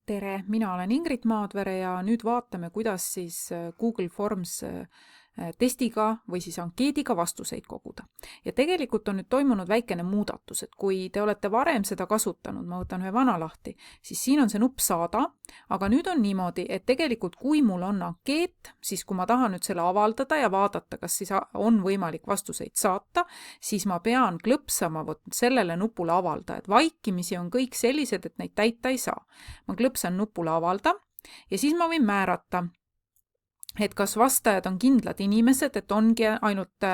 Tere, mina olen Ingrid Maadvere ja nüüd vaatame, kuidas siis Google Forms testiga või siis ankeediga vastuseid koguda. Ja tegelikult on nüüd toimunud väikene muudatus, et kui te olete varem seda kasutanud, ma võtan ühe vana lahti, siis siin on see nupp saada, aga nüüd on niimoodi, et tegelikult kui mul on ankeet, siis kui ma tahan nüüd selle avaldada ja vaadata, kas siis on võimalik vastuseid saata, siis ma pean klõpsama sellele nupule avalda, et vaikimisi on kõik sellised, et neid täita ei saa. Ma klõpsan nupule avalda ja siis ma võin määrata, et kas vastajad on kindlad inimesed, et ongi ainult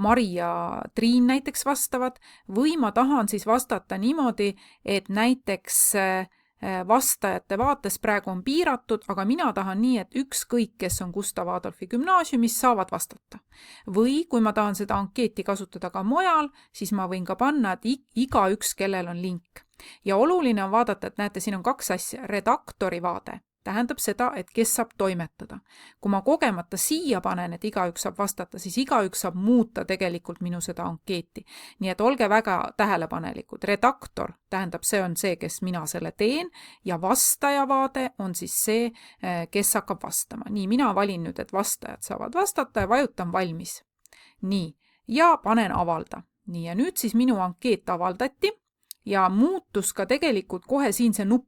Mari ja Triin näiteks vastavad, või ma tahan siis vastata niimoodi, et näiteks vastajate vaates praegu on piiratud, aga mina tahan nii, et ükskõik, kes on Gustav Adolfi gümnaasiumis, saavad vastata. Või kui ma tahan seda ankeeti kasutada ka mujal, siis ma võin ka panna, et igaüks, kellel on link. Ja oluline on vaadata, et näete, siin on kaks asja, redaktori vaade. Tähendab seda, et kes saab toimetada. Kui ma kogemata siia panen, et igaüks saab vastata, siis igaüks saab muuta tegelikult minu seda ankeeti. Nii et olge väga tähelepanelikud. Redaktor tähendab, see on see, kes mina selle teen ja vastajavaade on siis see, kes hakkab vastama. Nii, mina valin nüüd, et vastajad saavad vastata ja vajutan valmis. Nii, ja panen avalda. Nii, ja nüüd siis minu ankeet avaldati ja muutus ka tegelikult kohe siin see nupp,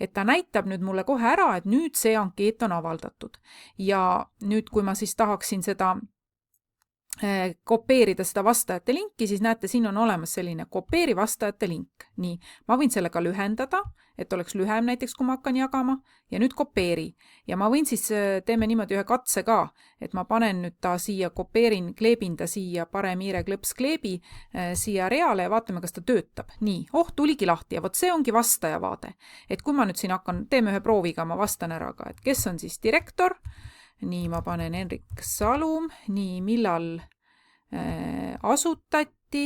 et ta näitab nüüd mulle kohe ära, et nüüd see ankeet on avaldatud. Ja nüüd, kui ma siis tahaksin seda kopeerida seda vastajate linki, siis näete, siin on olemas selline kopeeri vastajate link. Nii, ma võin selle ka lühendada, et oleks lühem näiteks, kui ma hakkan jagama, ja nüüd kopeeri. Ja ma võin siis, teeme niimoodi ühe katse ka, et ma panen nüüd ta siia, kopeerin, kleebin ta siia, parem hiire klõps kleebi siia reale ja vaatame, kas ta töötab. Nii, tuligi lahti ja vot see ongi vastajavaade. Et kui ma nüüd siin hakkan, teeme ühe prooviga, ma vastan ära ka, et kes on siis direktor. Nii, ma panen Henrik Salum, nii, millal asutati,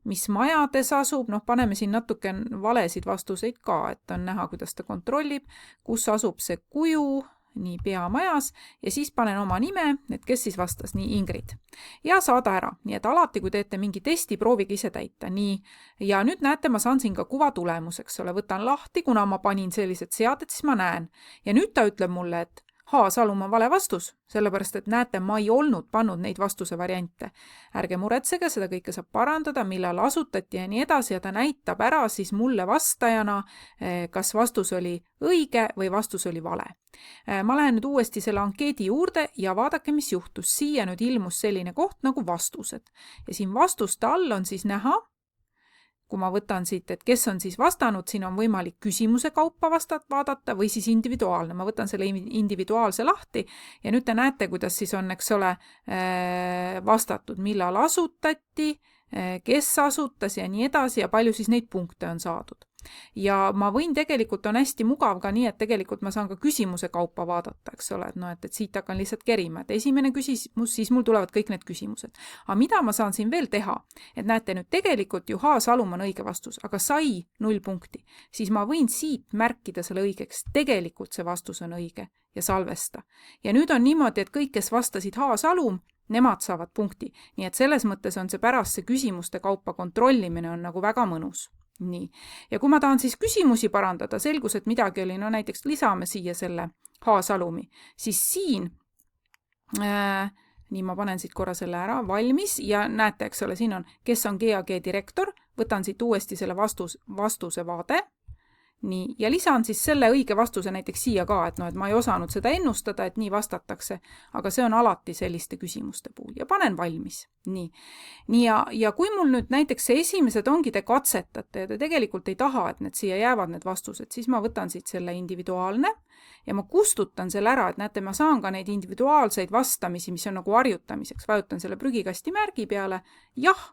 mis majades asub, paneme siin natuke valesid vastuseid ka, et on näha, kuidas ta kontrollib, kus asub see kuju, nii peamajas, ja siis panen oma nime, et kes siis vastas, nii Ingrid. Ja saada ära, nii et alati, kui teete mingi testi, proovige ise täita, nii, ja nüüd näete, ma saan siin ka kuva tulemuseks, võtan lahti, kuna ma panin sellised seaded, siis ma näen. Ja nüüd ta ütleb mulle, et Salum on vale vastus, sellepärast, et näete, ma ei olnud pannud neid vastuse variante. Ärge muretsege, seda kõike saab parandada, millal asutati ja nii edasi, ja ta näitab ära siis mulle vastajana, kas vastus oli õige või vastus oli vale. Ma lähen nüüd uuesti selle ankeedi juurde ja vaadake, mis juhtus. Siia nüüd ilmus selline koht nagu vastused. Ja siin vastuste all on siis näha, kui ma võtan siit, et kes on siis vastanud, siin on võimalik küsimuse kaupa vaadata või siis individuaalne. Ma võtan selle individuaalse lahti ja nüüd te näete, kuidas siis on, eks ole, vastatud, millal asutati, kes asutas ja nii edasi ja palju siis neid punkte on saadud. Ja ma võin tegelikult, on hästi mugav ka nii, et tegelikult ma saan ka küsimuse kaupa vaadata, eks ole, et siit hakkan lihtsalt kerima, et esimene küsimus, siis mul tulevad kõik need küsimused. Aga mida ma saan siin veel teha? Et näete nüüd tegelikult ju Salum on õige vastus, aga sai 0 punkti. Siis ma võin siit märkida selle õigeks. Tegelikult see vastus on õige ja salvesta. Ja nüüd on niimoodi, et kõik, kes vastasid Salum, nemad saavad punkti. Nii et selles mõttes on see pärast see küsimuste kaupa kontrollimine on nagu väga mõnus. Nii. Ja kui ma tahan siis küsimusi parandada, selgus, et midagi oli, näiteks lisame siia selle Salumi, siis siin, nii ma panen siit korra selle ära, valmis ja näete, eks ole, siin on, kes on GAG direktor, võtan siit uuesti selle vastuse vaade, nii, ja lisan siis selle õige vastuse näiteks siia ka, et ma ei osanud seda ennustada, et nii vastatakse, aga see on alati selliste küsimuste puhul ja panen valmis. Nii ja kui mul nüüd näiteks see esimesed ongi te katsetate ja te tegelikult ei taha, et need siia jäävad need vastused, siis ma võtan siit selle individuaalne ja ma kustutan selle ära, et näete, ma saan ka neid individuaalseid vastamisi, mis on nagu harjutamiseks, vajutan selle prügikasti märgi peale, jah,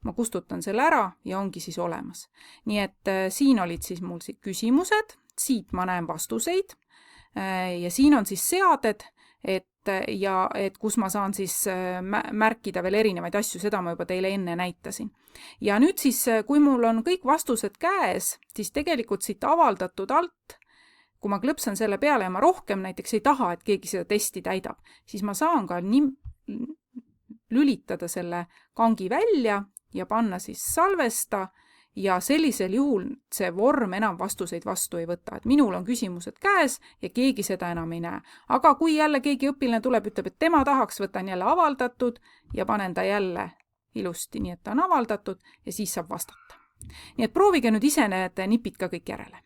ma kustutan selle ära ja ongi siis olemas. Nii et siin olid siis mul küsimused, siit ma näen vastuseid ja siin on siis seaded, et kus ma saan siis märkida veel erinevaid asju, seda ma juba teile enne näitasin. Ja nüüd siis, kui mul on kõik vastused käes, siis tegelikult siit avaldatud alt, kui ma klõpsan selle peale ja ma rohkem näiteks ei taha, et keegi seda testi täidab, siis ma saan ka lülitada selle kangi välja ja panna siis salvesta ja sellisel juhul see vorm enam vastuseid vastu ei võta, et minul on küsimused käes ja keegi seda enam ei näe. Aga kui jälle keegi õpilane tuleb, ütleb, et tema tahaks, võtan jälle avaldatud ja panen ta jälle ilusti, nii et ta on avaldatud ja siis saab vastata. Nii et proovige nüüd ise need nipid ka kõik järele.